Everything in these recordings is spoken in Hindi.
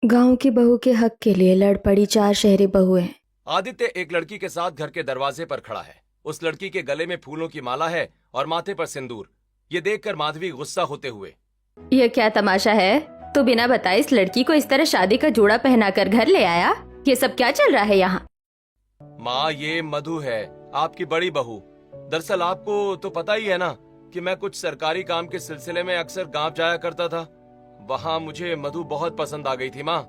गांव की बहू के हक के लिए लड़ पड़ी चार शहरी बहुएं। आदित्य एक लड़की के साथ घर के दरवाजे पर खड़ा है। उस लड़की के गले में फूलों की माला है और माथे पर सिंदूर। ये देखकर माधवी गुस्सा होते हुए, ये क्या तमाशा है? तू बिना बताए इस लड़की को इस तरह शादी का जोड़ा पहनाकर घर ले आया? ये सब क्या चल रहा है यहाँ? माँ ये मधु है, आपकी बड़ी बहू। दरअसल आपको तो पता ही है ना कि मैं कुछ सरकारी काम के सिलसिले में अक्सर गांव जाया करता था। वहाँ मुझे मधु बहुत पसंद आ गई थी माँ।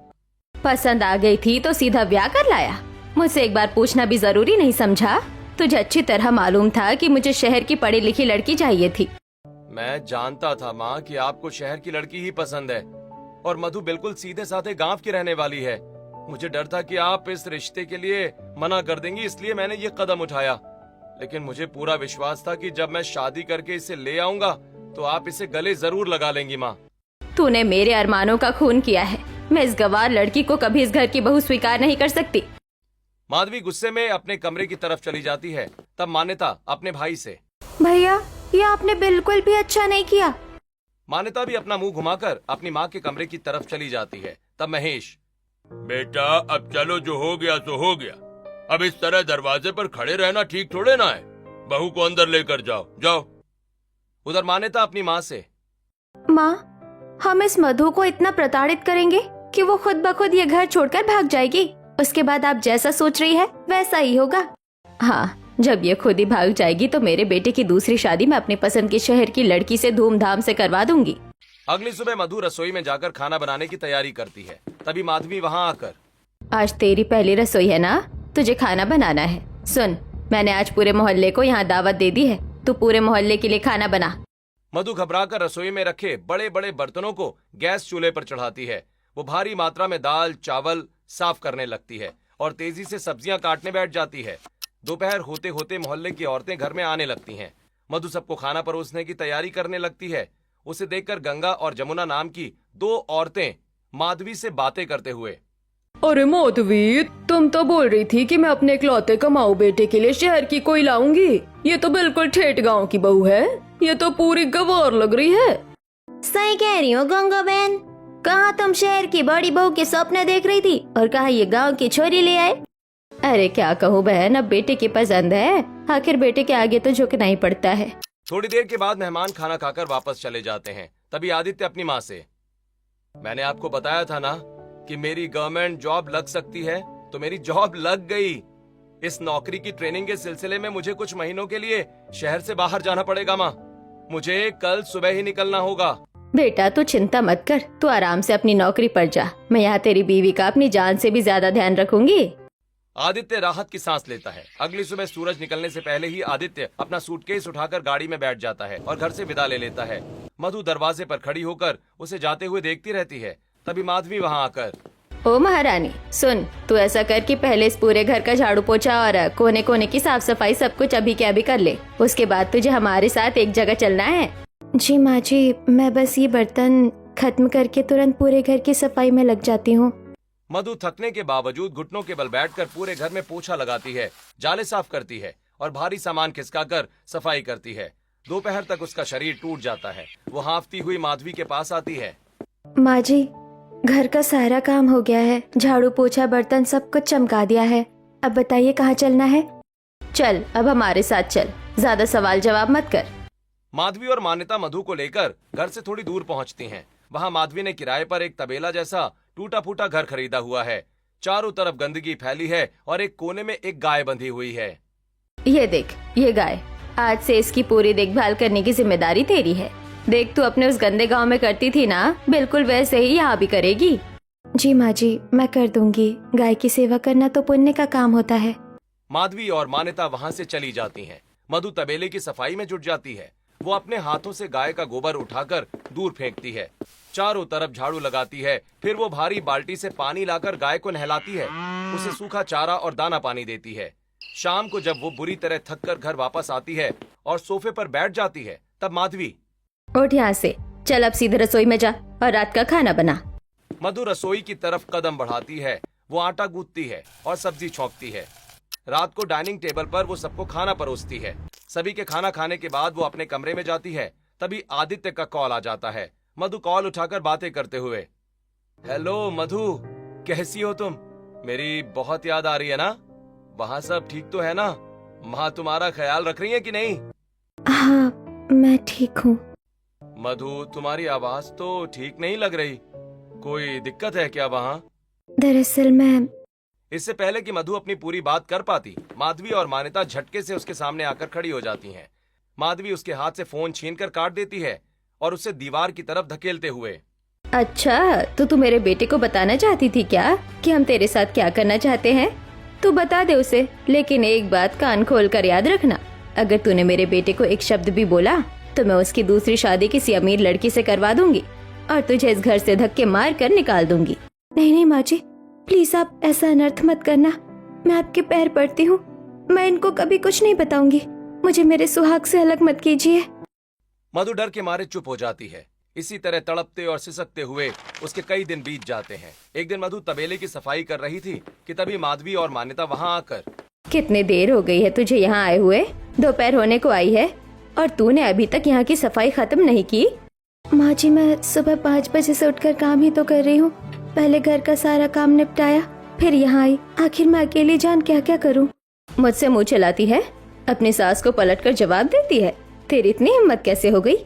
पसंद आ गई थी तो सीधा ब्याह कर लाया? मुझसे एक बार पूछना भी जरूरी नहीं समझा? तुझे अच्छी तरह मालूम था कि मुझे शहर की पढ़ी लिखी लड़की चाहिए थी। मैं जानता था माँ कि आपको शहर की लड़की ही पसंद है और मधु बिल्कुल सीधे साधे गांव की रहने वाली है। मुझे डर था कि आप इस रिश्ते के लिए मना कर देंगी, इसलिए मैंने ये कदम उठाया। लेकिन मुझे पूरा विश्वास था कि जब मैं शादी करके इसे ले आऊंगा तो आप इसे गले जरूर लगा लेंगी माँ। तूने मेरे अरमानों का खून किया है। मैं इस गवार लड़की को कभी इस घर की बहू स्वीकार नहीं कर सकती। माधवी गुस्से में अपने कमरे की तरफ चली जाती है। तब मान्यता अपने भाई से, भैया ये आपने बिल्कुल भी अच्छा नहीं किया। मान्यता भी अपना मुंह घुमाकर अपनी माँ के कमरे की तरफ चली जाती है। तब महेश, बेटा अब चलो, जो हो गया सो हो गया। अब इस तरह दरवाजे पर खड़े रहना ठीक थोड़े ना है। बहू को अंदर लेकर जाओ, जाओ। उधर मान्यता अपनी माँ से, माँ हम इस मधु को इतना प्रताड़ित करेंगे कि वो खुद ब खुद ये घर छोड़कर भाग जाएगी। उसके बाद आप जैसा सोच रही है वैसा ही होगा। हाँ, जब ये खुद ही भाग जाएगी तो मेरे बेटे की दूसरी शादी मैं अपनी पसंद की शहर की लड़की से धूमधाम से करवा दूंगी। अगली सुबह मधु रसोई में जाकर खाना बनाने की तैयारी करती है। तभी माधवी वहाँ आकर, आज तेरी पहली रसोई है ना? तुझे खाना बनाना है। सुन, मैंने आज पूरे मोहल्ले को यहाँ दावत दे दी है। तू पूरे मोहल्ले के लिए खाना बना। मधु घबराकर रसोई में रखे बड़े बड़े बर्तनों को गैस चूल्हे पर चढ़ाती है। वो भारी मात्रा में दाल चावल साफ करने लगती है और तेजी से सब्जियां काटने बैठ जाती है। दोपहर होते होते मोहल्ले की औरतें घर में आने लगती हैं। मधु सबको खाना परोसने की तैयारी करने लगती है। उसे देखकर गंगा और जमुना नाम की दो औरतें माधवी से बातें करते हुए, अरे माधवी, तुम तो बोल रही थी कि मैं अपने इकलौते कमाऊ बेटे के लिए शहर की कोई लाऊंगी। ये तो बिल्कुल ठेठ गांव की बहू है। ये तो पूरी गवार लग रही है। सही कह रही हो गंगा बहन। कहाँ तुम शहर की बड़ी बहू के सपने देख रही थी और कहाँ ये गांव की छोरी ले आए। अरे क्या कहूँ बहन, अब बेटे की पसंद है। आखिर बेटे के आगे तो झुकना ही पड़ता है। थोड़ी देर के बाद मेहमान खाना खाकर वापस चले जाते हैं। तभी आदित्य अपनी माँ से, मैंने आपको बताया था ना कि मेरी गवर्नमेंट जॉब लग सकती है, तो मेरी जॉब लग गई। इस नौकरी की ट्रेनिंग के सिलसिले में मुझे कुछ महीनों के लिए शहर से बाहर जाना पड़ेगा माँ। मुझे कल सुबह ही निकलना होगा। बेटा तू चिंता मत कर, तू आराम से अपनी नौकरी पर जा। मैं यहाँ तेरी बीवी का अपनी जान से भी ज्यादा ध्यान रखूंगी। आदित्य राहत की सांस लेता है। अगली सुबह सूरज निकलने से पहले ही आदित्य अपना सूटकेस उठाकर गाड़ी में बैठ जाता है और घर से विदा ले लेता है। मधु दरवाजे पर खड़ी होकर उसे जाते हुए देखती रहती है। तभी माधवी वहाँ आकर, ओ महारानी सुन, तू ऐसा कर कि पहले इस पूरे घर का झाड़ू पोछा और कोने कोने की साफ सफाई सब कुछ अभी के अभी कर ले। उसके बाद तुझे हमारे साथ एक जगह चलना है। जी माँ जी, मैं बस ये बर्तन खत्म करके तुरंत पूरे घर की सफाई में लग जाती हूँ। मधु थकने के बावजूद घुटनों के बल बैठकर पूरे घर में पोछा लगाती है, जाले साफ करती है और भारी सामान खिसकाकर सफाई करती है। दोपहर तक उसका शरीर टूट जाता है। वो हांफती हुई माधवी के पास आती है। माँ जी, घर का सारा काम हो गया है। झाड़ू पोछा बर्तन सब कुछ चमका दिया है। अब बताइए कहाँ चलना है? चल अब हमारे साथ चल, ज्यादा सवाल जवाब मत कर। माधवी और मान्यता मधु को लेकर घर से थोड़ी दूर पहुंचती हैं। वहां माधवी ने किराए पर एक तबेला जैसा टूटा फूटा घर खरीदा हुआ है। चारों तरफ गंदगी फैली है और एक कोने में एक गाय बंधी हुई है। ये देख, ये गाय, आज से इसकी पूरी देखभाल करने की जिम्मेदारी तेरी है। देख, तू अपने उस गंदे गांव में करती थी ना, बिल्कुल वैसे ही यहाँ भी करेगी। जी माँ जी, मैं कर दूंगी। गाय की सेवा करना तो पुण्य का काम होता है। माधवी और मान्यता वहां से चली जाती हैं। मधु तबेले की सफाई में जुट जाती है। वो अपने हाथों से गाय का गोबर उठाकर दूर फेंकती है, चारों तरफ झाड़ू लगाती है। फिर वो भारी बाल्टी से पानी लाकर गाय को नहलाती है, उसे सूखा चारा और दाना पानी देती है। शाम को जब वो बुरी तरह थककर घर वापस आती है और सोफे पर बैठ जाती है, तब माधवी, उठ यहाँ से, चल अब सीधे रसोई में जा और रात का खाना बना। मधु रसोई की तरफ कदम बढ़ाती है। वो आटा गूंथती है और सब्जी छौंकती है। रात को डाइनिंग टेबल पर वो सबको खाना परोसती है। सभी के खाना खाने के बाद वो अपने कमरे में जाती है। तभी आदित्य का कॉल आ जाता है। मधु कॉल उठाकर बातें करते हुए, हेलो मधु, कैसी हो तुम? मेरी बहुत याद आ रही है ना? वहाँ सब ठीक तो है ना? माँ तुम्हारा ख्याल रख रही है कि नहीं? हाँ, मैं ठीक हूँ। मधु, तुम्हारी आवाज तो ठीक नहीं लग रही। कोई दिक्कत है क्या वहाँ? दरअसल मैं इससे पहले कि मधु अपनी पूरी बात कर पाती, माधवी और मान्यता झटके से उसके सामने आकर खड़ी हो जाती हैं। माधवी उसके हाथ से फोन छीनकर काट देती है और उसे दीवार की तरफ धकेलते हुए, अच्छा, तो तू मेरे बेटे को बताना चाहती थी क्या कि हम तेरे साथ क्या करना चाहते हैं? तू बता दे उसे, लेकिन एक बात कान खोल कर याद रखना, अगर तूने मेरे बेटे को एक शब्द भी बोला तो मैं उसकी दूसरी शादी किसी अमीर लड़की से करवा दूंगी और तुझे इस घर से धक्के मार कर निकाल दूंगी। नहीं नहीं माँ जी, प्लीज आप ऐसा अनर्थ मत करना, मैं आपके पैर पड़ती हूँ, मैं इनको कभी कुछ नहीं बताऊंगी, मुझे मेरे सुहाग से अलग मत कीजिए। मधु डर के मारे चुप हो जाती है। इसी तरह तड़पते और सिसकते हुए उसके कई दिन बीत जाते हैं। एक दिन मधु तबेले की सफाई कर रही थी कि तभी माधवी और मान्यता वहां आकर, कितनी देर हो गई है तुझे यहाँ आए हुए? दोपहर होने को आई है और तूने अभी तक यहाँ की सफाई खत्म नहीं की? माँ जी, मैं सुबह 5 बजे से उठकर काम ही तो कर रही हूँ। पहले घर का सारा काम निपटाया, फिर यहाँ आई। आखिर मैं अकेली जान क्या क्या करूँ? मुझसे मुँह चलाती है, अपनी सास को पलटकर जवाब देती है। तेरी इतनी हिम्मत कैसे हो गई?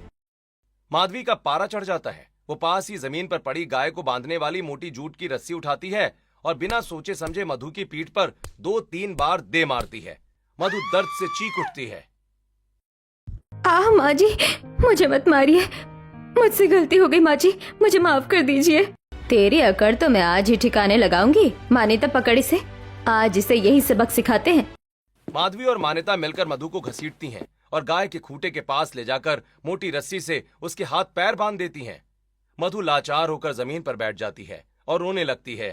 माधवी का पारा चढ़ जाता है। वो पास ही जमीन पर पड़ी गाय को बांधने वाली मोटी जूट की रस्सी उठाती है और बिना सोचे समझे मधु की पीठ पर 2-3 बार दे मारती है। मधु दर्द से चीख उठती है। आह माँ जी, मुझे मत मारिए, मुझसे गलती हो गई माँ जी, मुझे माफ कर दीजिए। तेरी अकड़ तो मैं आज ही ठिकाने लगाऊंगी। मान्यता पकड़ इसे, आज इसे यही सबक सिखाते हैं। माधवी और मान्यता मिलकर मधु को घसीटती हैं और गाय के खूंटे के पास ले जाकर मोटी रस्सी से उसके हाथ पैर बांध देती हैं। मधु लाचार होकर जमीन पर बैठ जाती है और रोने लगती है।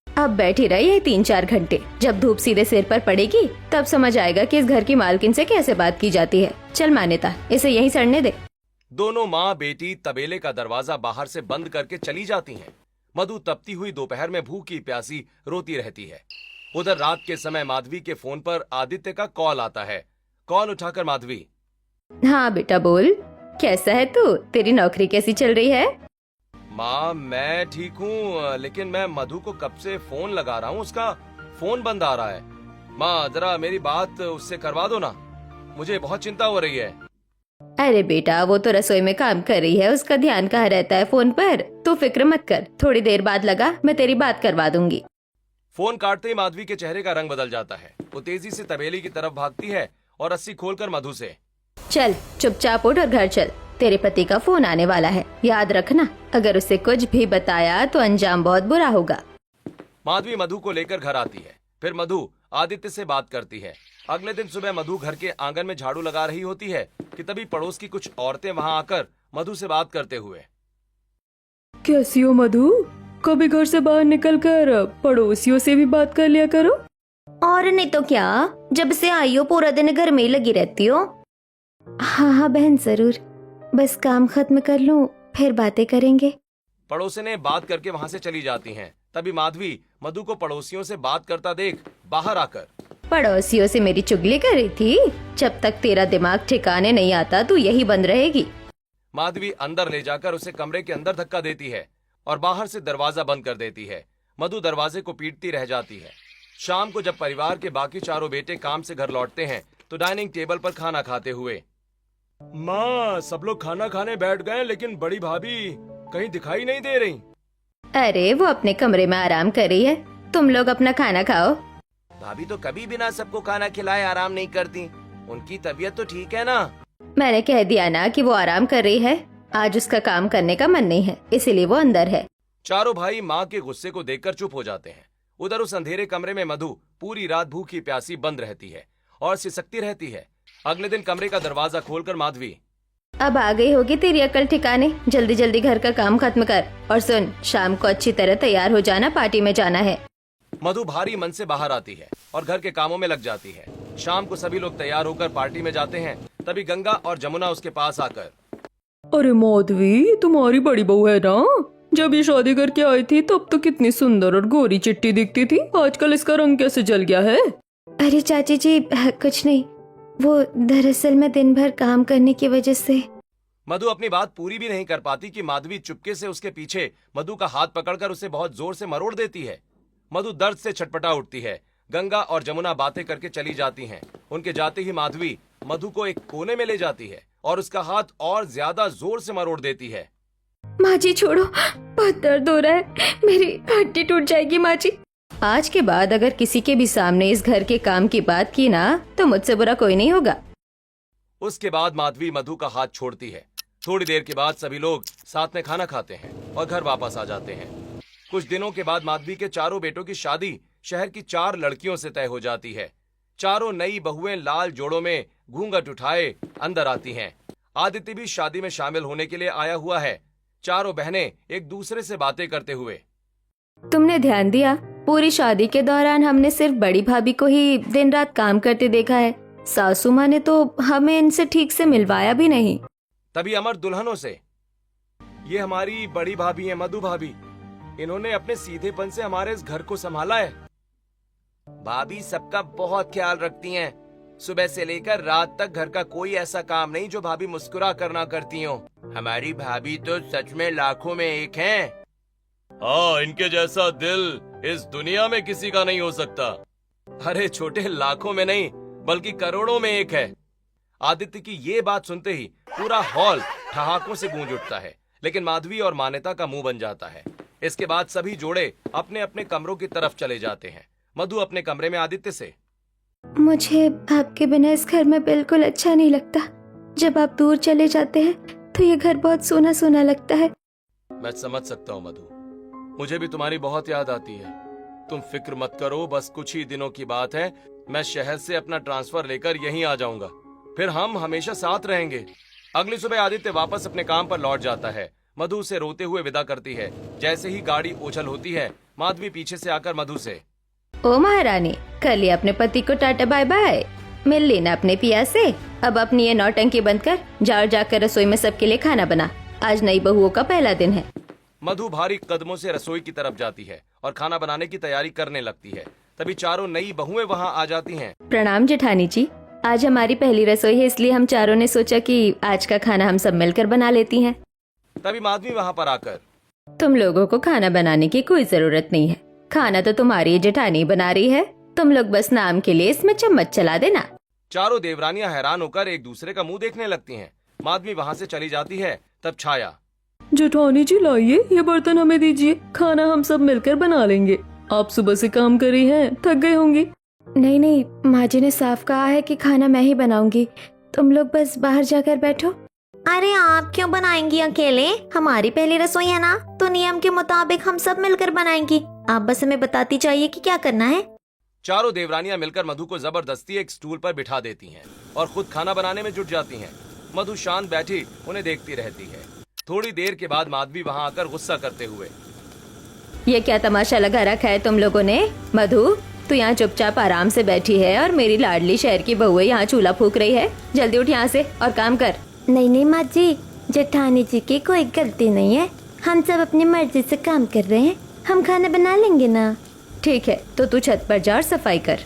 अब बैठी रही 3-4 घंटे, जब धूप सीधे सिर पर पड़ेगी तब समझ आएगा कि इस घर की मालकिन से कैसे बात की जाती है। चल मान्यता, इसे यहीं सड़ने दे। दोनों माँ बेटी तबेले का दरवाजा बाहर से बंद करके चली जाती हैं। मधु तपती हुई दोपहर में भूखी प्यासी रोती रहती है। उधर रात के समय माधवी के फोन पर आदित्य का कॉल आता है। कॉल उठाकर माधवी, हाँ बेटा बोल, कैसा है तू? तेरी नौकरी कैसी चल रही है? माँ मैं ठीक हूँ, लेकिन मैं मधु को कब से फोन लगा रहा हूँ, उसका फोन बंद आ रहा है। माँ जरा मेरी बात उससे करवा दो ना, मुझे बहुत चिंता हो रही है। अरे बेटा, वो तो रसोई में काम कर रही है, उसका ध्यान कहाँ रहता है फोन पर। तू फिक्र मत कर, थोड़ी देर बाद लगा, मैं तेरी बात करवा दूंगी। फोन काटते ही माधवी के चेहरे का रंग बदल जाता है। वो तेजी से तबेले की तरफ भागती है और रस्सी खोलकर मधु से, चल चुपचाप उठ और घर चल, तेरे पति का फोन आने वाला है, याद रखना, अगर उसे कुछ भी बताया तो अंजाम बहुत बुरा होगा। माधवी मधु को लेकर घर आती है। फिर मधु आदित्य से बात करती है। अगले दिन सुबह मधु घर के आंगन में झाड़ू लगा रही होती है कि तभी पड़ोस की कुछ औरतें वहां आकर मधु से बात करते हुए, कैसी हो मधु? कभी घर से बाहर निकलकर पड़ोसियों से भी बात कर लिया करो। और नहीं तो क्या, जब से आई हो पूरा दिन घर में ही लगी रहती हो। हाँ हाँ बहन, जरूर, बस काम खत्म कर लूं फिर बातें करेंगे। पड़ोसिनें बात करके वहां से चली जाती हैं। तभी माधवी मधु को पड़ोसियों से बात करता देख बाहर आकर, पड़ोसियों से मेरी चुगली कर रही थी? जब तक तेरा दिमाग ठिकाने नहीं आता तू यही बंद रहेगी। माधवी अंदर ले जाकर उसे कमरे के अंदर धक्का देती है और बाहर से दरवाजा बंद कर देती है। मधु दरवाजे को पीटती रह जाती है। शाम को जब परिवार के बाकी चारों बेटे काम से घर लौटते हैं तो डाइनिंग टेबल पर खाना खाते हुए, माँ सब लोग खाना खाने बैठ गए लेकिन बड़ी भाभी कहीं दिखाई नहीं दे रही। अरे वो अपने कमरे में आराम कर रही है, तुम लोग अपना खाना खाओ। भाभी तो कभी बिना सबको खाना खिलाए आराम नहीं करती, उनकी तबीयत तो ठीक है ना? मैंने कह दिया ना कि वो आराम कर रही है, आज उसका काम करने का मन नहीं है, इसीलिए वो अंदर है। चारों भाई माँ के गुस्से को देखकर चुप हो जाते हैं। उधर उस अंधेरे कमरे में मधु पूरी रात भूखी प्यासी बंद रहती है और सिसकती रहती है। अगले दिन कमरे का दरवाजा खोलकर माधवी, अब आ गई होगी तेरी अकल ठिकाने, जल्दी जल्दी घर का काम खत्म कर और सुन, शाम को अच्छी तरह तैयार हो जाना, पार्टी में जाना है। मधु भारी मन से बाहर आती है और घर के कामों में लग जाती है। शाम को सभी लोग तैयार होकर पार्टी में जाते हैं। तभी गंगा और जमुना उसके पास आकर, अरे माधवी, तुम्हारी बड़ी बहू है ना? जब ये शादी करके आई थी तब तो कितनी सुंदर और गोरी चिट्टी दिखती थी, आजकल इसका रंग कैसे जल गया है? अरे चाची जी कुछ नहीं, वो दरअसल मैं दिन भर काम करने की वजह से। मधु अपनी बात पूरी भी नहीं कर पाती कि माधवी चुपके से उसके पीछे मधु का हाथ पकड़कर उसे बहुत जोर से मरोड़ देती है। मधु दर्द से छटपटा उठती है। गंगा और जमुना बातें करके चली जाती हैं। उनके जाते ही माधवी मधु को एक कोने में ले जाती है और उसका हाथ और ज्यादा जोर से मरोड़ देती है। माँ जी छोड़ो, बहुत दर्द हो रहा है, मेरी हड्डी टूट जाएगी माँ जी। आज के बाद अगर किसी के भी सामने इस घर के काम की बात की ना तो मुझसे बुरा कोई नहीं होगा। उसके बाद माधवी मधु का हाथ छोड़ती है। थोड़ी देर के बाद सभी लोग साथ में खाना खाते हैं और घर वापस आ जाते हैं। कुछ दिनों के बाद माधवी के चारों बेटों की शादी शहर की 4 लड़कियों से तय हो जाती है। चारों नई बहुएं लाल जोड़ों में घूंघट उठाए अंदर आती हैं। आदित्य भी शादी में शामिल होने के लिए आया हुआ है। चारों बहनें एक दूसरे से बातें करते हुए। तुमने ध्यान दिया, पूरी शादी के दौरान हमने सिर्फ बड़ी भाभी को ही दिन रात काम करते देखा है। सासू माँ ने तो हमें इनसे ठीक से मिलवाया भी नहीं। तभी अमर दुल्हनों से, ये हमारी बड़ी भाभी है मधु भाभी, इन्होंने अपने सीधेपन से हमारे इस घर को संभाला है। भाभी सबका बहुत ख्याल रखती हैं। सुबह से लेकर रात तक घर का कोई ऐसा काम नहीं जो भाभी मुस्कुरा कर ना करती हो। हमारी भाभी तो सच में लाखों में एक हैं। हाँ, इनके जैसा दिल इस दुनिया में किसी का नहीं हो सकता। अरे छोटे, लाखों में नहीं बल्कि करोड़ों में एक है। आदित्य की ये बात सुनते ही पूरा हॉल ठहाकों से गूंज उठता है, लेकिन माधवी और मान्यता का मुंह बन जाता है। इसके बाद सभी जोड़े अपने अपने कमरों की तरफ चले जाते हैं। मधु अपने कमरे में आदित्य से, मुझे आपके बिना इस घर में बिल्कुल अच्छा नहीं लगता। जब आप दूर चले जाते हैं तो ये घर बहुत सूना सूना लगता है। मैं समझ सकता हूँ मधु, मुझे भी तुम्हारी बहुत याद आती है। तुम फिक्र मत करो, बस कुछ ही दिनों की बात है। मैं शहर से अपना ट्रांसफर लेकर यहीं आ जाऊंगा, फिर हम हमेशा साथ रहेंगे। अगली सुबह आदित्य वापस अपने काम पर लौट जाता है। मधु उसे रोते हुए विदा करती है। जैसे ही गाड़ी ओझल होती है, माधवी पीछे से आकर मधु से, ओ महारानी, कर लिया अपने पति को टाटा बाय बाय, मिल लेना अपने पिया से। अब अपनी ये नौटंकी बंद कर, जाकर रसोई में सबके लिए खाना बना। आज नई बहुओं का पहला दिन है। मधु भारी कदमों से रसोई की तरफ जाती है और खाना बनाने की तैयारी करने लगती है। तभी चारों नई बहुएं वहां आ जाती हैं। प्रणाम जेठानी जी, आज हमारी पहली रसोई है, इसलिए हम चारों ने सोचा कि आज का खाना हम सब मिलकर बना लेती हैं। तभी माधवी वहां पर आकर, तुम लोगों को खाना बनाने की कोई जरूरत नहीं है, खाना तो तुम्हारी जेठानी बना रही है। तुम लोग बस नाम के लिए इसमें चम्मच चला देना। चारों देवरानियां हैरान होकर एक दूसरे का मुंह देखने लगती हैं। माधवी वहां से चली जाती है। तब छाया, जेठानी जी लाइए, ये बर्तन हमें दीजिए, खाना हम सब मिलकर बना लेंगे। आप सुबह से काम कर रही हैं, थक गई होंगी। नहीं नहीं, माँ जी ने साफ कहा है कि खाना मैं ही बनाऊंगी, तुम लोग बस बाहर जाकर बैठो। अरे आप क्यों बनाएंगी अकेले? हमारी पहली रसोई है ना, तो नियम के मुताबिक हम सब मिलकर बनाएंगी। आप बस हमें बताती चाहिए कि क्या करना है। चारों देवरानियां मिलकर मधु को जबरदस्ती एक स्टूल पर बिठा देती हैं और खुद खाना बनाने में जुट जाती हैं। मधु शांत बैठी उन्हें देखती रहती है। थोड़ी देर के बाद माधवी वहां आकर गुस्सा करते हुए, ये क्या तमाशा लगा रखा है तुम लोगों ने? मधु, तू यहाँ चुपचाप आराम से बैठी है और मेरी लाडली शहर की बहू यहाँ चूल्हा फूक रही है। जल्दी उठ यहाँ से और काम कर। नहीं नहीं माँ जी, जेठानी जी की कोई गलती नहीं है, हम सब अपनी मर्जी से काम कर रहे हैं, हम खाना बना लेंगे ना। ठीक है, तो तू छत पर जा और सफाई कर।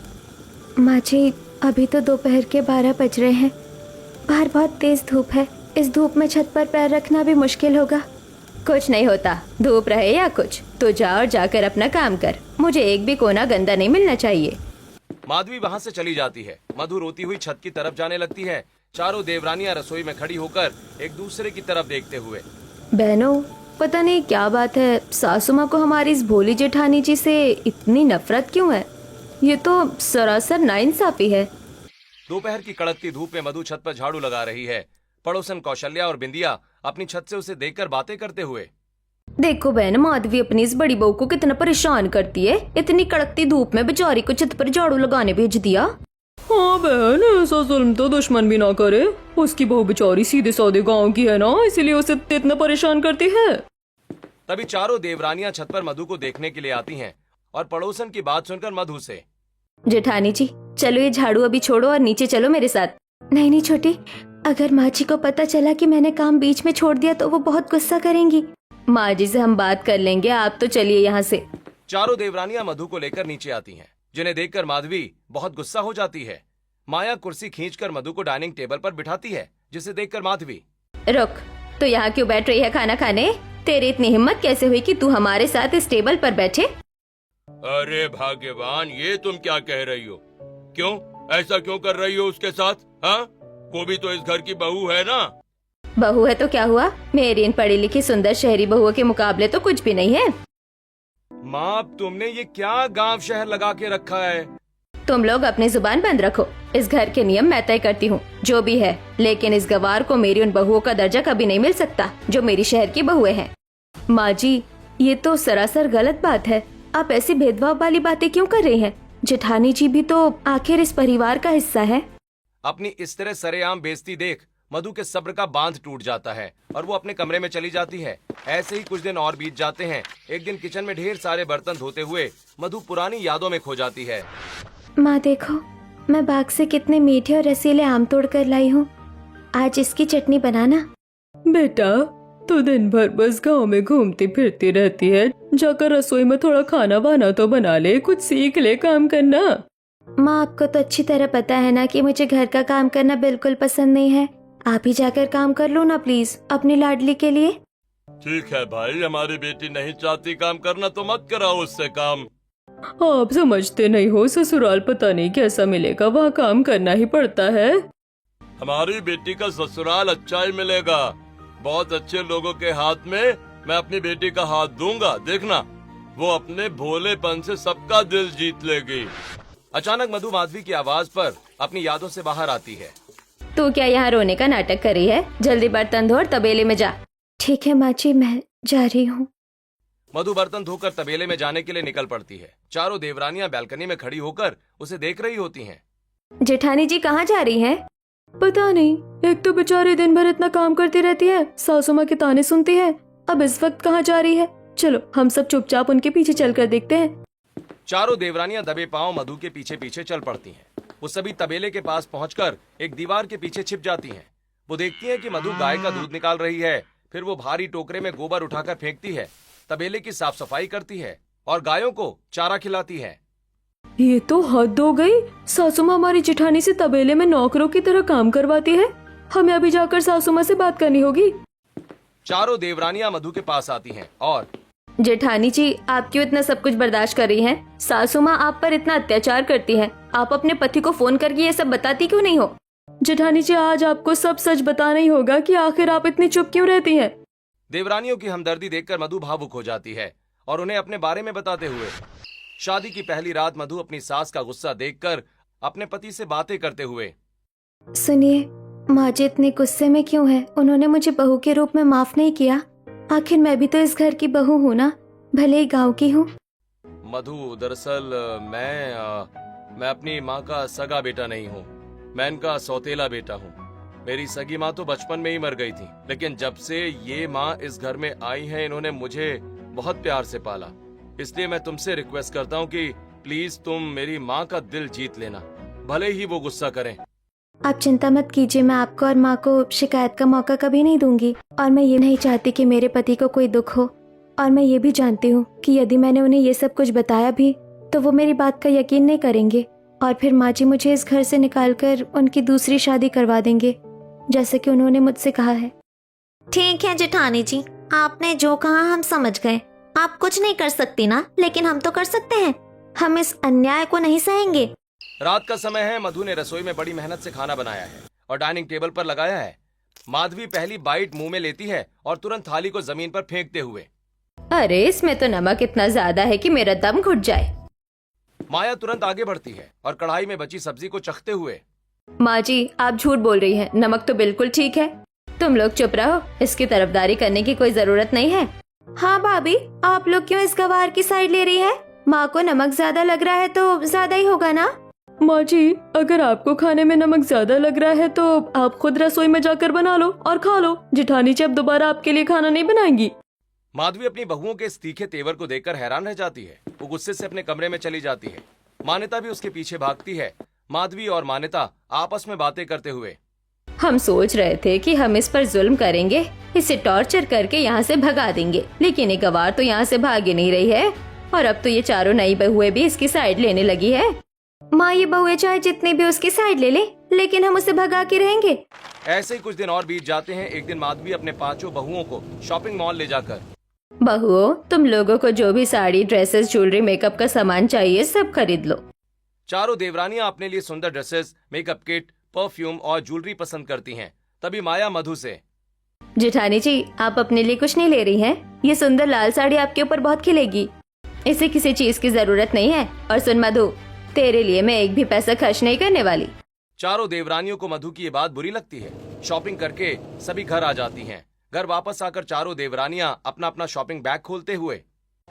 माँ जी, अभी तो दोपहर के 12 बज रहे हैं, बाहर बहुत तेज धूप है, इस धूप में छत पर पैर रखना भी मुश्किल होगा। कुछ नहीं होता, धूप रहे या कुछ, तो जा और जाकर अपना काम कर। मुझे एक भी कोना गंदा नहीं मिलना चाहिए। माधवी वहां से चली जाती है। मधु रोती हुई छत की तरफ जाने लगती है। चारों देवरानियां रसोई में खड़ी होकर एक दूसरे की तरफ देखते हुए, बहनों, पता नहीं क्या बात है, सासू माँ को हमारी इस भोली जेठानी जी से इतनी नफरत क्यों है? ये तो सरासर नाइंसाफी है। दोपहर की कड़कती धूप में मधु छत पर झाड़ू लगा रही है। पड़ोसन कौशल्या और बिंदिया अपनी छत से उसे देखकर बातें करते हुए, देखो बहन, माधवी अपनी इस बड़ी बहू को कितना परेशान करती है। इतनी कड़कती धूप में बेचारी को छत पर झाड़ू लगाने भेज दिया। हाँ बहन, ऐसा जुल्म तो दुश्मन भी ना करे। उसकी बहू बेचारी सीधे साधे गांव की है ना, इसलिए उसे इतना परेशान करती है। तभी चारों देवरानियां छत पर मधु को देखने के लिए आती हैं और पड़ोसन की बात सुनकर मधु से, जेठानी जी, चलो ये झाड़ू अभी छोड़ो और नीचे चलो मेरे साथ। नहीं नहीं छोटी, अगर माँ जी को पता चला कि मैंने काम बीच में छोड़ दिया तो वो बहुत गुस्सा करेंगी। माँ जी से हम बात कर लेंगे, आप तो चलिए यहाँ से। चारों देवरानियां मधु को लेकर नीचे आती हैं, जिन्हें देखकर माधवी बहुत गुस्सा हो जाती है। माया कुर्सी खींचकर मधु को डाइनिंग टेबल पर बिठाती है, जिसे देखकर माधवी, रुक, तो यहाँ क्यों बैठ रही है खाना खाने? तेरी इतनी हिम्मत कैसे हुई कि तू हमारे साथ इस टेबल पर बैठे? अरे भाग्यवान, ये तुम क्या कह रही हो? क्यों ऐसा क्यों कर रही हो उसके साथ? हाँ, वो भी तो इस घर की बहू है ना। बहू है तो क्या हुआ? मेरी इन पढ़ी लिखी सुंदर शहरी बहुओं के मुकाबले तो कुछ भी नहीं है। माँ, तुमने ये क्या गांव शहर लगा के रखा है? तुम लोग अपनी जुबान बंद रखो। इस घर के नियम मैं तय करती हूँ, जो भी है, लेकिन इस गवार को मेरी उन बहुओं का दर्जा कभी नहीं मिल सकता जो मेरी शहर की बहुएं हैं। माँ जी, ये तो सरासर गलत बात है। आप ऐसी भेदभाव वाली बातें क्यों कर रही हैं? जेठानी जी भी तो आखिर इस परिवार का हिस्सा है। अपनी इस तरह सरेआम बेइज्जती देख मधु के सब्र का बांध टूट जाता है और वो अपने कमरे में चली जाती है। ऐसे ही कुछ दिन और बीत जाते हैं। एक दिन किचन में ढेर सारे बर्तन धोते हुए मधु पुरानी यादों में खो जाती है। माँ देखो, मैं बाग से कितने मीठे और रसीले आम तोड़ कर लाई हूँ। आज इसकी चटनी बनाना। बेटा, तो दिन भर बस गांव में घूमती फिरती रहती है। जाकर रसोई में थोड़ा खाना वाना तो बना ले, कुछ सीख ले काम करना। माँ, आपको तो अच्छी तरह पता है ना कि मुझे घर का काम करना बिल्कुल पसंद नहीं है। आप ही जाकर काम कर लो ना प्लीज, अपनी लाडली के लिए। ठीक है भाई, हमारी बेटी नहीं चाहती काम करना तो मत कराओ उससे काम। आप समझते नहीं हो, ससुराल पता नहीं कैसा मिलेगा, वहाँ काम करना ही पड़ता है। हमारी बेटी का ससुराल अच्छा ही मिलेगा। बहुत अच्छे लोगों के हाथ में मैं अपनी बेटी का हाथ दूंगा, देखना वो अपने भोलेपन से सबका दिल जीत लेगी। अचानक मधु माधवी की आवाज पर अपनी यादों से बाहर आती है। तू क्या यहाँ रोने का नाटक कर रही है? जल्दी बर्तन धो और तबेले में जा। ठीक है माँ जी, मैं जा रही हूँ। मधु बर्तन धोकर तबेले में जाने के लिए निकल पड़ती है। चारों देवरानियां बैल्कनी में खड़ी होकर उसे देख रही होती हैं। जेठानी जी कहाँ जा रही हैं? पता नहीं, एक तो बेचारी दिन भर इतना काम करती रहती है, सासू माँ के ताने सुनती है, अब इस वक्त कहाँ जा रही है। चलो हम सब चुपचाप उनके पीछे चलकर देखते हैं। चारों देवरानियां दबे पांव मधु के पीछे पीछे चल पड़ती हैं। वो सभी तबेले के पास पहुंचकर एक दीवार के पीछे छिप जाती हैं। वो देखती हैं कि मधु गाय का दूध निकाल रही है। फिर वो भारी टोकरे में गोबर उठाकर फेंकती है, तबेले की साफ सफाई करती है और गायों को चारा खिलाती है। ये तो हद हो गई। सासू माँ हमारी जेठानी से तबेले में नौकरों की तरह काम करवाती है। हमें अभी जाकर सासू माँ से बात करनी होगी। चारों देवरानियां मधु के पास आती हैं और जेठानी जी, आप क्यों इतना सब कुछ बर्दाश्त कर रही हैं? सासू माँ आप पर इतना अत्याचार करती हैं। आप अपने पति को फोन करके ये सब बताती क्यों नहीं हो? जेठानी जी, आज आपको सब सच बताना ही होगा कि आखिर आप इतनी चुप क्यों रहती हैं। देवरानियों की हमदर्दी देखकर मधु भावुक हो जाती है और उन्हें अपने बारे में बताते हुए शादी की पहली रात मधु अपनी सास का गुस्सा देखकर अपने पति से बातें करते हुए, सुनिए, माँ जी इतने गुस्से में क्यों है? उन्होंने मुझे बहू के रूप में माफ नहीं किया। आखिर मैं भी तो इस घर की बहू हूँ ना, भले ही गांव की हूँ। मधु, दरअसल मैं अपनी माँ का सगा बेटा नहीं हूँ, मैं इनका सौतेला बेटा हूँ। मेरी सगी माँ तो बचपन में ही मर गई थी, लेकिन जब से ये माँ इस घर में आई है इन्होंने मुझे बहुत प्यार से पाला। इसलिए मैं तुमसे रिक्वेस्ट करता हूँ कि प्लीज तुम मेरी माँ का दिल जीत लेना, भले ही वो गुस्सा करें। आप चिंता मत कीजिए, मैं आपको और माँ को शिकायत का मौका कभी नहीं दूंगी। और मैं ये नहीं चाहती कि मेरे पति को कोई दुख हो। और मैं ये भी जानती हूँ कि यदि मैंने उन्हें ये सब कुछ बताया भी तो वो मेरी बात का यकीन नहीं करेंगे और फिर माँ जी मुझे इस घर से निकालकर उनकी दूसरी शादी करवा देंगे, जैसे कि उन्होंने मुझसे कहा है। ठीक है जेठानी जी, आपने जो कहा हम समझ गए। आप कुछ नहीं कर सकती ना, लेकिन हम तो कर सकते हैं। हम इस अन्याय को नहीं सहेंगे। रात का समय है। मधु ने रसोई में बड़ी मेहनत से खाना बनाया है और डाइनिंग टेबल पर लगाया है। माधवी पहली बाइट मुंह में लेती है और तुरंत थाली को जमीन पर फेंकते हुए, अरे इसमें तो नमक इतना ज्यादा है कि मेरा दम घुट जाए। माया तुरंत आगे बढ़ती है और कढ़ाई में बची सब्जी को चखते हुए, माँ जी आप झूठ बोल रही हैं, नमक तो बिल्कुल ठीक है। तुम लोग चुप रहो, इसकी तरफदारी करने की कोई जरूरत नहीं है। हाँ भाभी, आप लोग क्यों इस गवार की साइड ले रही है? माँ को नमक ज्यादा लग रहा है तो ज्यादा ही होगा ना। माँ जी, अगर आपको खाने में नमक ज्यादा लग रहा है तो आप खुद रसोई में जाकर बना लो और खा लो। जेठानी जी अब दोबारा आपके लिए खाना नहीं बनाएंगी। माधवी अपनी बहुओं के इस तीखे तेवर को देखकर हैरान रह जाती है। वो गुस्से से अपने कमरे में चली जाती है। मान्यता भी उसके पीछे भागती है। माधवी और मान्यता आपस में बातें करते हुए, हम सोच रहे थे कि हम इस पर जुल्म करेंगे, इसे टॉर्चर करके यहाँ से भगा देंगे, लेकिन ये गवार तो यहाँ से भाग ही नहीं रही है और अब तो ये चारों नई बहुएं भी इसकी साइड लेने लगी है। माँ, ये बहुएं चाहे जितनी भी उसकी साइड ले ले, लेकिन हम उसे भगा के रहेंगे। ऐसे ही कुछ दिन और बीत जाते हैं। एक दिन माधवी अपने 5 बहुओं को शॉपिंग मॉल ले जाकर, बहुओं, तुम लोगों को जो भी साड़ी, ड्रेसेस, ज्वेलरी, मेकअप का सामान चाहिए सब खरीद लो। चारों देवरानियां अपने लिए सुंदर ड्रेसेस, मेकअप किट, परफ्यूम और ज्वेलरी पसंद करती हैं। तभी माया मधु से, जेठानी जी, आप अपने लिए कुछ नहीं ले रही हैं? ये सुंदर लाल साड़ी आपके ऊपर बहुत खिलेगी। इसे किसी चीज की जरूरत नहीं है। और सुन मधु, तेरे लिए मैं एक भी पैसा खर्च नहीं करने वाली। चारों देवरानियों को मधु की ये बात बुरी लगती है। शॉपिंग करके सभी घर आ जाती हैं। घर वापस आकर चारों देवरानियां अपना अपना शॉपिंग बैग खोलते हुए,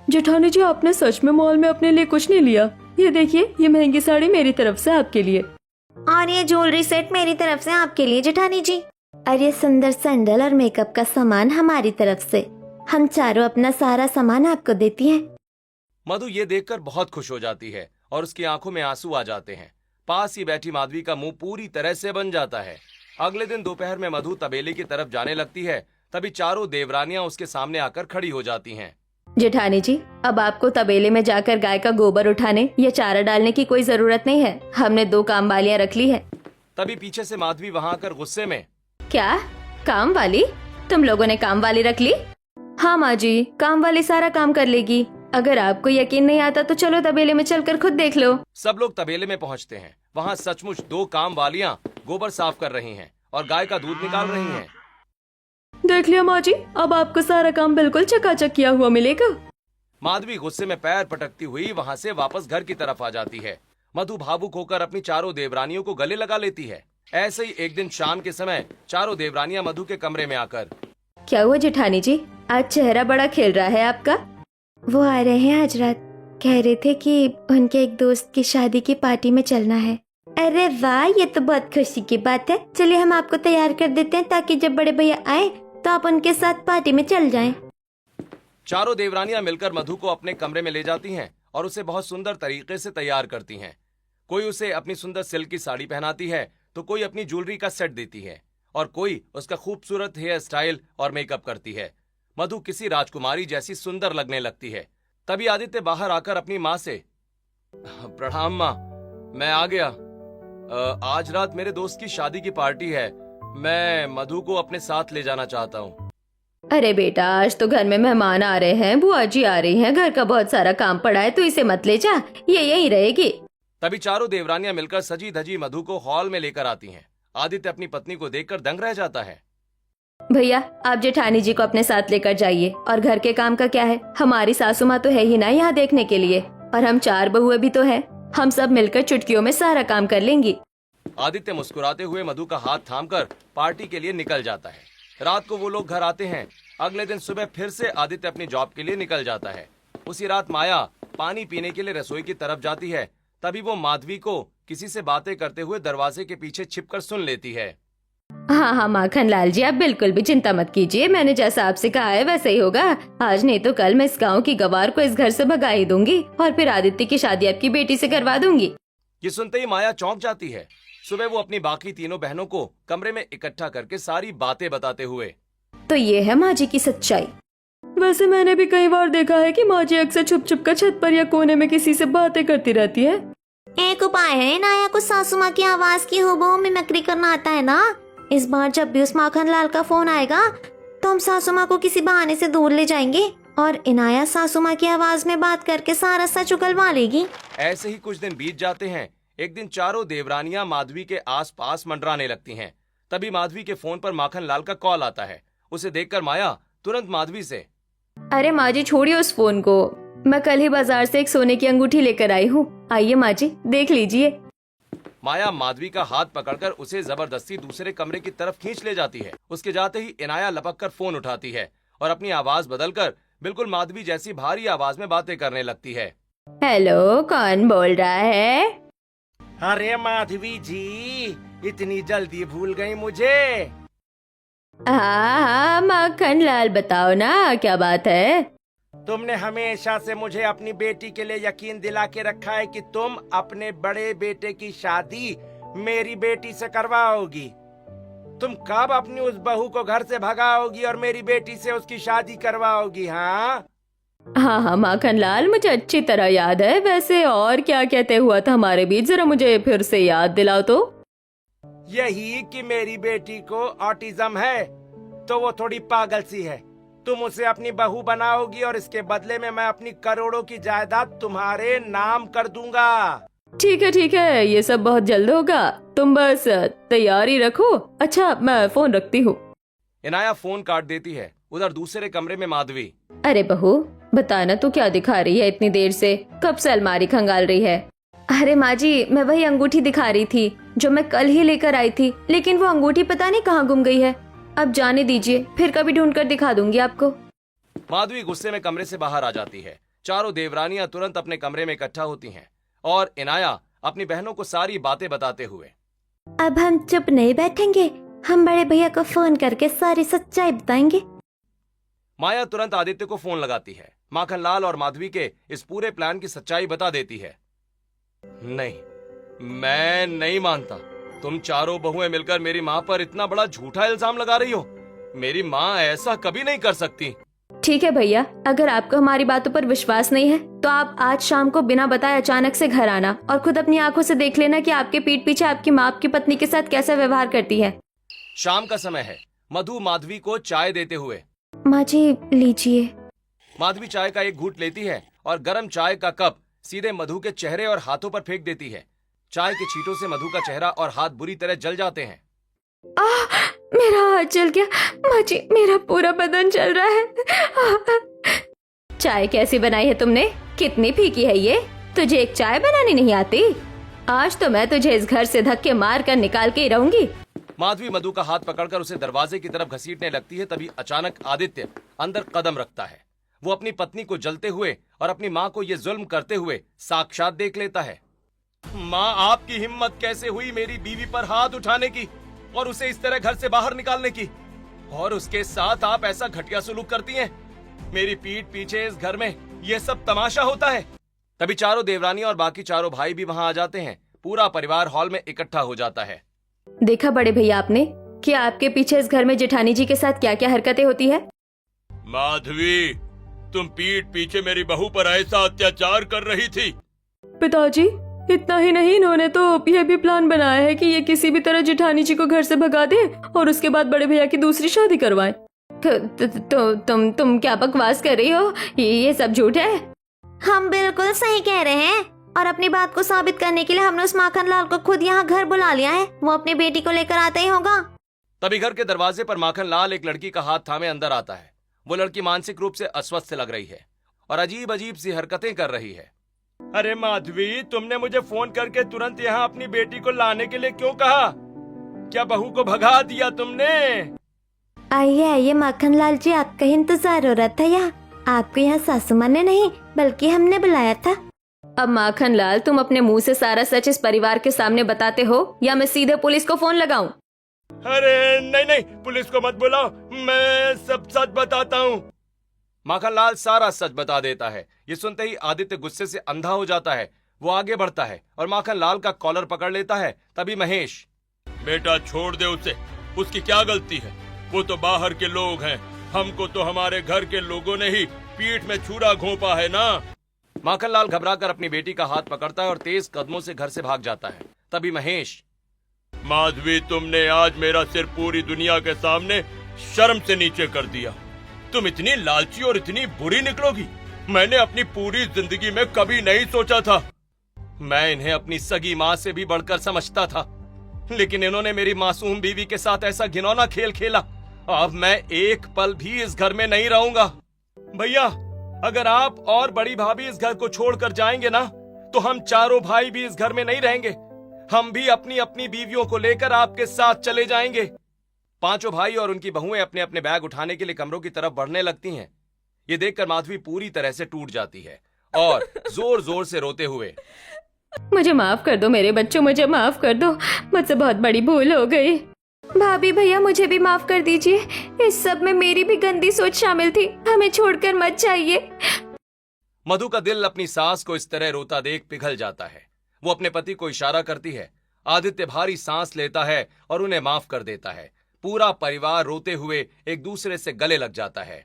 जेठानी जी, आपने सच में मॉल में अपने लिए कुछ नहीं लिया? ये देखिए, ये महंगी साड़ी मेरी तरफ से आपके लिए, और ये ज्वेलरी सेट मेरी तरफ से आपके लिए जेठानी जी। और ये सुंदर सैंडल और मेकअप का सामान हमारी तरफ से। हम चारों अपना सारा सामान आपको देती हैं। मधु ये देखकर बहुत खुश हो जाती है और उसकी आंखों में आंसू आ जाते हैं। पास ही बैठी माधवी का मुंह पूरी तरह से बन जाता है। अगले दिन दोपहर में मधु तबेले की तरफ जाने लगती है। तभी चारों देवरानियां उसके सामने आकर खड़ी हो जाती हैं। जेठानी जी, अब आपको तबेले में जाकर गाय का गोबर उठाने या चारा डालने की कोई जरूरत नहीं है। हमने 2 काम वालियाँ रख ली है। तभी पीछे से माधवी वहां आकर गुस्से में, क्या काम वाली? तुम लोगों ने काम वाली रख ली? हाँ माँ जी, काम वाली सारा काम कर लेगी। अगर आपको यकीन नहीं आता तो चलो तबेले में चलकर खुद देख लो। सब लोग तबेले में पहुंचते हैं। वहां सचमुच 2 काम वालियां गोबर साफ कर रही हैं और गाय का दूध निकाल रही हैं। देख लिया माँ जी, अब आपको सारा काम बिल्कुल चकाचक किया हुआ मिलेगा। माधवी गुस्से में पैर पटकती हुई वहां से वापस घर की तरफ आ जाती है। मधु भावुक होकर अपनी चारों देवरानियों को गले लगा लेती है। ऐसे ही एक दिन शाम के समय चारों देवरानियां मधु के कमरे में आकर, क्या हुआ जेठानी जी, आज चेहरा बड़ा खिल रहा है आपका? वो आ रहे हैं आज रात। कह रहे थे कि उनके एक दोस्त की शादी की पार्टी में चलना है। अरे वाह, ये तो बहुत खुशी की बात है। चलिए हम आपको तैयार कर देते हैं ताकि जब बड़े भैया आए तो आप उनके साथ पार्टी में चल जाएं। चारों देवरानियां मिलकर मधु को अपने कमरे में ले जाती हैं और उसे बहुत सुंदर तरीके से तैयार करती हैं। कोई उसे अपनी सुंदर सिल्क की साड़ी पहनाती है तो कोई अपनी ज्वेलरी का सेट देती है और कोई उसका खूबसूरत हेयर स्टाइल और मेकअप करती है। मधु किसी राजकुमारी जैसी सुंदर लगने लगती है। तभी आदित्य बाहर आकर अपनी माँ से, प्रणाम माँ, मैं आ गया। आज रात मेरे दोस्त की शादी की पार्टी है। मैं मधु को अपने साथ ले जाना चाहता हूँ। अरे बेटा, आज तो घर में मेहमान आ रहे हैं, बुआ जी आ रही हैं, घर का बहुत सारा काम पड़ा है, तो इसे मत ले जा, ये यहीं रहेगी। तभी चारों देवरानियां मिलकर सजी धजी मधु को हॉल में लेकर आती हैं। आदित्य अपनी पत्नी को देखकर दंग रह जाता है। भैया, आप जेठानी जी को अपने साथ लेकर जाइए। और घर के काम का क्या है, हमारी सासू माँ तो है ही ना यहाँ देखने के लिए, और हम 4 बहुएं भी तो हैं। हम सब मिलकर चुटकियों में सारा काम कर लेंगी। आदित्य मुस्कुराते हुए मधु का हाथ थामकर पार्टी के लिए निकल जाता है। रात को वो लोग घर आते हैं। अगले दिन सुबह फिर से आदित्य अपनी जॉब के लिए निकल जाता है। उसी रात माया पानी पीने के लिए रसोई की तरफ जाती है। तभी वो माधवी को किसी से बातें करते हुए दरवाजे के पीछे छिपकर सुन लेती है। हाँ हाँ माखन लाल जी, आप बिल्कुल भी चिंता मत कीजिए। मैंने जैसा आपसे कहा है वैसे ही होगा। आज नहीं तो कल मैं इस गांव की गवार को इस घर से भगा ही दूंगी और फिर आदित्य की शादी आपकी बेटी से करवा दूंगी। ये सुनते ही माया चौंक जाती है। सुबह वो अपनी बाकी तीनों बहनों को कमरे में इकट्ठा करके सारी बातें बताते हुए, तो ये है माँ जी की सच्चाई। वैसे मैंने भी कई बार देखा है कि माँ जी अक्सर छुप छुप कर छत पर या कोने में किसी से बातें करती रहती है। एक उपाय है, नाया को सासू माँ की आवाज की हूबहू मिमिक्री करना आता है ना। इस बार जब भी उस माखन लाल का फोन आएगा तो हम सासू माँ को किसी बहाने से दूर ले जाएंगे और इनाया सासू माँ की आवाज में बात करके सारा सच उगलवा लेगी। ऐसे ही कुछ दिन बीत जाते हैं। एक दिन चारों देवरानियां माधवी के आसपास मंडराने लगती हैं। तभी माधवी के फोन पर माखन लाल का कॉल आता है। उसे देखकर माया तुरंत माधवी से, अरे माँ जी छोड़िए उस फोन को, मैं कल ही बाजार से एक सोने की अंगूठी लेकर आई हूँ। आइए माँ जी देख लीजिए। माया माधवी का हाथ पकड़कर उसे जबरदस्ती दूसरे कमरे की तरफ खींच ले जाती है। उसके जाते ही इनाया लपक कर फोन उठाती है और अपनी आवाज बदलकर बिल्कुल माधवी जैसी भारी आवाज में बातें करने लगती है। हेलो, कौन बोल रहा है? अरे माधवी जी, इतनी जल्दी भूल गई मुझे? हाँ हाँ माखन लाल, बताओ ना क्या बात है। तुमने हमेशा से मुझे अपनी बेटी के लिए यकीन दिला के रखा है कि तुम अपने बड़े बेटे की शादी मेरी बेटी से करवाओगी। तुम कब अपनी उस बहू को घर से भगाओगी और मेरी बेटी से उसकी शादी करवाओगी? हाँ हाँ माखन लाल, मुझे अच्छी तरह याद है। वैसे और क्या कहते हुआ था हमारे बीच, जरा मुझे फिर से याद दिलाओ तो। यही कि मेरी बेटी को ऑटिज्म है, तो वो थोड़ी पागल सी है। तुम उसे अपनी बहू बनाओगी और इसके बदले में मैं अपनी करोड़ों की जायदाद तुम्हारे नाम कर दूंगा। ठीक है, ये सब बहुत जल्द होगा। तुम बस तैयारी रखो। अच्छा, मैं फोन रखती हूँ। इनाया फोन काट देती है। उधर दूसरे कमरे में माधवी। अरे बहू, बताना तू क्या दिखा रही है इतनी देर से? कब से अलमारी खंगाल रही है? अरे माँ जी, मैं वही अंगूठी दिखा रही थी जो मैं कल ही लेकर आई थी, लेकिन वो अंगूठी पता नहीं कहाँ गुम गई है। अब जाने दीजिए, फिर कभी ढूंढकर दिखा दूंगी आपको। माधवी गुस्से में कमरे से बाहर आ जाती है। चारों देवरानियां तुरंत अपने कमरे में इकट्ठा होती हैं और इनाया अपनी बहनों को सारी बातें बताते हुए। अब हम चुप नहीं बैठेंगे, हम बड़े भैया को फोन करके सारी सच्चाई बताएंगे। माया तुरंत आदित्य को फोन लगाती है। माखनलाल और माधवी के इस पूरे प्लान की सच्चाई बता देती है। नहीं, मैं नहीं मानता। तुम चारों बहुएं मिलकर मेरी माँ पर इतना बड़ा झूठा इल्जाम लगा रही हो। मेरी माँ ऐसा कभी नहीं कर सकती। ठीक है भैया, अगर आपको हमारी बातों पर विश्वास नहीं है तो आप आज शाम को बिना बताए अचानक से घर आना और खुद अपनी आंखों से देख लेना कि आपके पीठ पीछे आपकी माँ आपकी पत्नी के साथ कैसा व्यवहार करती है। शाम का समय है। मधु माधवी को चाय देते हुए। माँ जी, लीजिए। माधवी चाय का एक घूंट लेती है और गर्म चाय का कप सीधे मधु के चेहरे और हाथों पर फेंक देती है। चाय के छींटों से मधु का चेहरा और हाथ बुरी तरह जल जाते हैं। मेरा हाथ जल गया। माँ जी, मेरा पूरा बदन जल रहा है। चाय कैसी बनाई है तुमने? कितनी फीकी है ये? तुझे एक चाय बनानी नहीं आती? आज तो मैं तुझे इस घर से धक्के मार कर निकाल के ही रहूंगी। माधवी मधु का हाथ पकड़कर उसे दरवाजे की तरफ घसीटने लगती है। तभी अचानक आदित्य अंदर कदम रखता है। वो अपनी पत्नी को जलते हुए और अपनी माँ को ये जुल्म करते हुए साक्षात देख लेता है। माँ, आपकी हिम्मत कैसे हुई मेरी बीवी पर हाथ उठाने की और उसे इस तरह घर से बाहर निकालने की? और उसके साथ आप ऐसा घटिया सलूक करती हैं। मेरी पीठ पीछे इस घर में ये सब तमाशा होता है। तभी चारों देवरानियां और बाकी चारों भाई भी वहां आ जाते हैं। पूरा परिवार हॉल में इकट्ठा हो जाता है। देखा बड़े भैया आपने कि आपके पीछे इस घर में जेठानी जी के साथ क्या क्या हरकतें होती है? माधवी, तुम पीठ पीछे मेरी बहू पर ऐसा अत्याचार कर रही थी। पिताजी, इतना ही नहीं, इन्होंने तो यह भी प्लान बनाया है कि ये किसी भी तरह जेठानी जी को घर से भगा दे और उसके बाद बड़े भैया की दूसरी शादी करवाए। तुम क्या बकवास कर रही हो? ये सब झूठ है। हम बिल्कुल सही कह रहे हैं और अपनी बात को साबित करने के लिए हमने उस माखनलाल को खुद यहाँ घर बुला लिया है। वो अपनी बेटी को लेकर आता ही होगा। तभी घर के दरवाजे पर माखनलाल एक लड़की का हाथ थामे अंदर आता है। वो लड़की मानसिक रूप से अस्वस्थ लग रही है और अजीब अजीब सी हरकतें कर रही है। अरे माधवी, तुमने मुझे फोन करके तुरंत यहाँ अपनी बेटी को लाने के लिए क्यों कहा? क्या बहू को भगा दिया तुमने? आइए आइए माखनलाल जी, आपका इंतजार हो रहा था। यहाँ आपको यहाँ सासू माँ ने नहीं बल्कि हमने बुलाया था। अब माखनलाल, तुम अपने मुंह से सारा सच इस परिवार के सामने बताते हो या मैं सीधे पुलिस को फोन लगाऊं? अरे नहीं, पुलिस को मत बुलाओ, मैं सब सच बताता हूँ। माखनलाल सारा सच बता देता है। ये सुनते ही आदित्य गुस्से से अंधा हो जाता है। वो आगे बढ़ता है और माखनलाल का कॉलर पकड़ लेता है। तभी महेश। बेटा, छोड़ दे उसे। उसकी क्या गलती है? वो तो बाहर के लोग हैं। हमको तो हमारे घर के लोगों ने ही पीठ में छुरा घोंपा है ना। माखनलाल घबराकर अपनी बेटी का हाथ पकड़ता है और तेज कदमों से घर से भाग जाता है। तभी महेश। माधवी, तुमने आज मेरा सिर पूरी दुनिया के सामने शर्म से नीचे कर दिया। तुम इतनी लालची और इतनी बुरी निकलोगी, मैंने अपनी पूरी जिंदगी में कभी नहीं सोचा था। मैं इन्हें अपनी सगी माँ से भी बढ़कर समझता था, लेकिन इन्होंने मेरी मासूम बीवी के साथ ऐसा घिनौना खेल खेला। अब मैं एक पल भी इस घर में नहीं रहूंगा। भैया, अगर आप और बड़ी भाभी इस घर को छोड़कर जाएंगे ना, तो हम चारों भाई भी इस घर में नहीं रहेंगे। हम भी अपनी अपनी बीवियों को लेकर आपके साथ चले जाएंगे। पांचों भाई और उनकी बहुएं अपने अपने बैग उठाने के लिए कमरों की तरफ बढ़ने लगती हैं। ये देखकर माधवी पूरी तरह से टूट जाती है और जोर जोर से रोते हुए, मुझे माफ कर दो मेरे बच्चों, मुझे माफ कर दो, मुझसे बहुत बड़ी भूल हो गई। भाभी भैया, मुझे भी माफ कर दीजिए। इस सब में मेरी भी गंदी सोच शामिल थी। हमें छोड़कर मत जाइए। मधु का दिल अपनी सास को इस तरह रोता देख पिघल जाता है। वो अपने पति को इशारा करती है। आदित्य भारी सांस लेता है और उन्हें माफ कर देता है। पूरा परिवार रोते हुए एक दूसरे से गले लग जाता है।